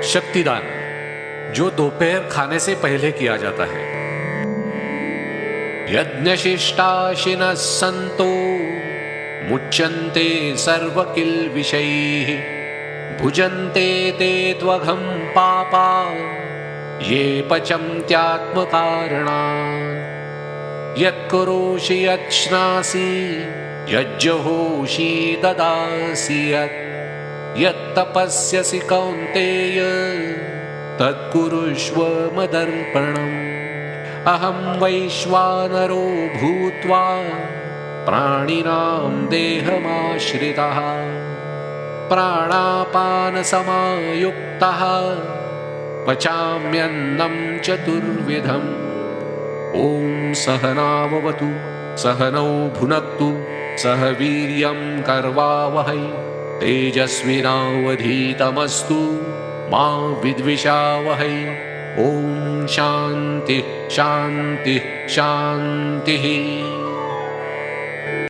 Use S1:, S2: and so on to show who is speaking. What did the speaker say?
S1: शक्तिदान, जो दोपहर खाने से पहले किया जाता है। यज्ञशिष्टाशिनः सन्तो मुच्यन्ते सर्वकिल्बिषैः भुजन्ते ते त्वघं पापा ये पचन्त्यात्मकारणात्। यत्करोषि यच्छ्नासि यज्जहोषि ददासि यत्तपस्यसि कौन्तेय तत्कुरुष्व मदर्पणम्। अहं वैश्वानरो भूत्वा प्राणिनां देहमाश्रितः प्राणापानसमायुक्तः पचाम्यन्नं चतुर्विधम्। ॐ सहनाववतु सहनौ भुनक्तु सह वीर्यं कर्वावहै तेजस्विनावधीतमस्तु मा विद्विषावहै। ॐ शान्तिः शान्तिः शान्तिः।